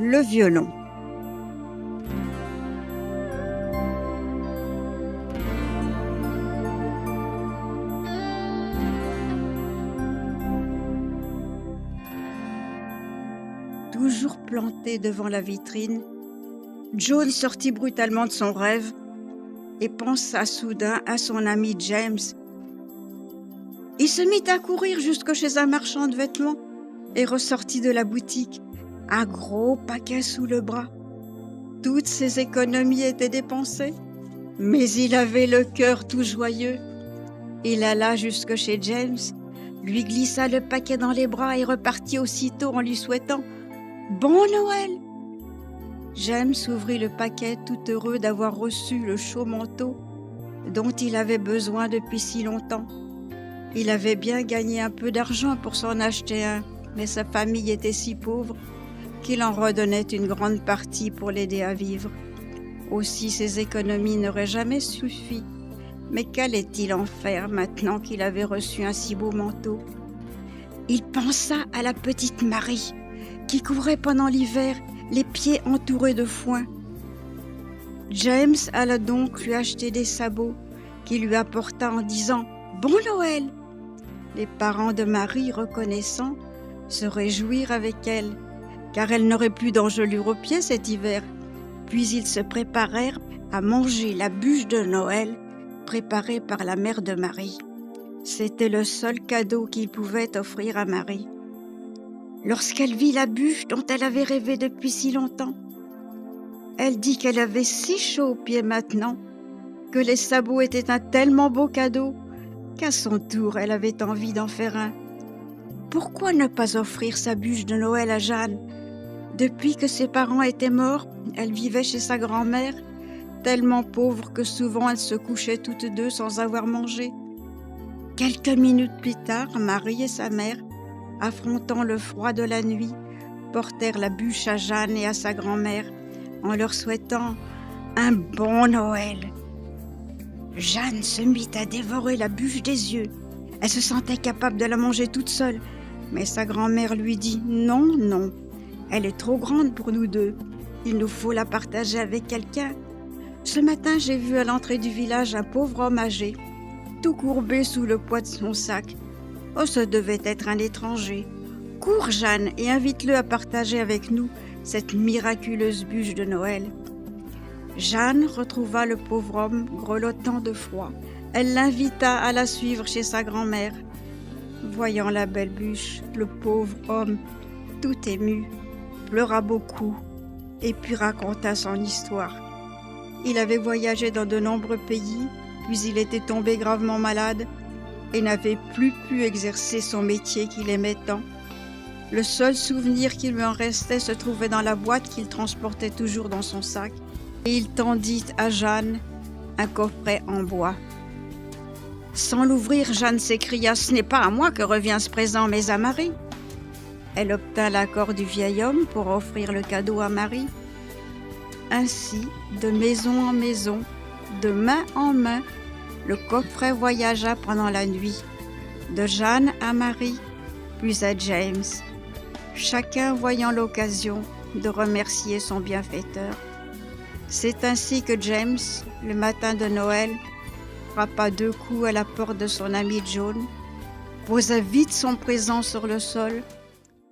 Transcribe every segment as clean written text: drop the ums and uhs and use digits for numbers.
Le violon. Toujours planté devant la vitrine, John sortit brutalement de son rêve et pensa soudain à son ami James. Il se mit à courir jusque chez un marchand de vêtements et ressortit de la boutique, un gros paquet sous le bras. Toutes ses économies étaient dépensées, mais il avait le cœur tout joyeux. Il alla jusque chez James, lui glissa le paquet dans les bras et repartit aussitôt en lui souhaitant « Bon Noël !» James ouvrit le paquet tout heureux d'avoir reçu le chaud manteau dont il avait besoin depuis si longtemps. Il avait bien gagné un peu d'argent pour s'en acheter un, mais sa famille était si pauvre qu'il en redonnait une grande partie pour l'aider à vivre. Aussi ses économies n'auraient jamais suffi. Mais qu'allait-il en faire maintenant qu'il avait reçu un si beau manteau? Il pensa à la petite Marie qui courait pendant l'hiver, les pieds entourés de foin. James alla donc lui acheter des sabots qu'il lui apporta en disant « Bon Noël !» Les parents de Marie, reconnaissants, se réjouirent avec elle, car elle n'aurait plus d'engelure aux pieds cet hiver. Puis ils se préparèrent à manger la bûche de Noël préparée par la mère de Marie. C'était le seul cadeau qu'ils pouvaient offrir à Marie. Lorsqu'elle vit la bûche dont elle avait rêvé depuis si longtemps, elle dit qu'elle avait si chaud aux pieds maintenant, que les sabots étaient un tellement beau cadeau qu'à son tour elle avait envie d'en faire un. Pourquoi ne pas offrir sa bûche de Noël à Jeanne? Depuis que ses parents étaient morts, elle vivait chez sa grand-mère, tellement pauvre que souvent elles se couchaient toutes deux sans avoir mangé. Quelques minutes plus tard, Marie et sa mère, affrontant le froid de la nuit, portèrent la bûche à Jeanne et à sa grand-mère en leur souhaitant un bon Noël. Jeanne se mit à dévorer la bûche des yeux. Elle se sentait capable de la manger toute seule, mais sa grand-mère lui dit « Non, non, elle est trop grande pour nous deux. Il nous faut la partager avec quelqu'un. Ce matin, j'ai vu à l'entrée du village un pauvre homme âgé, tout courbé sous le poids de son sac. Oh, ce devait être un étranger. Cours, Jeanne, et invite-le à partager avec nous cette miraculeuse bûche de Noël. » Jeanne retrouva le pauvre homme grelottant de froid. Elle l'invita à la suivre chez sa grand-mère. Voyant la belle bûche, le pauvre homme, tout ému, pleura beaucoup et puis raconta son histoire. Il avait voyagé dans de nombreux pays, puis il était tombé gravement malade et n'avait plus pu exercer son métier qu'il aimait tant. Le seul souvenir qui lui en restait se trouvait dans la boîte qu'il transportait toujours dans son sac, et il tendit à Jeanne un coffret en bois. Sans l'ouvrir, Jeanne s'écria « Ce n'est pas à moi que revient ce présent, mais à Marie. » Elle obtint l'accord du vieil homme pour offrir le cadeau à Marie. Ainsi, de maison en maison, de main en main, le coffret voyagea pendant la nuit, de Jeanne à Marie, puis à James, chacun voyant l'occasion de remercier son bienfaiteur. C'est ainsi que James, le matin de Noël, frappa 2 coups à la porte de son ami John, posa vite son présent sur le sol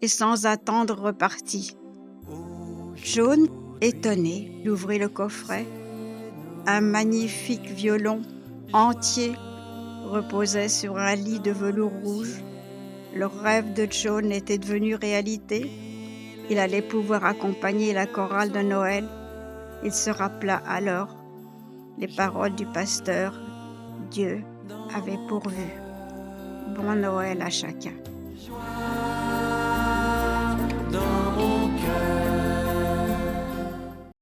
et sans attendre repartit. John, étonné, ouvrit le coffret. Un magnifique violon entier reposait sur un lit de velours rouge. Le rêve de John était devenu réalité. Il allait pouvoir accompagner la chorale de Noël. Il se rappela alors les paroles du pasteur. Dieu avait pourvu. Bon Noël à chacun.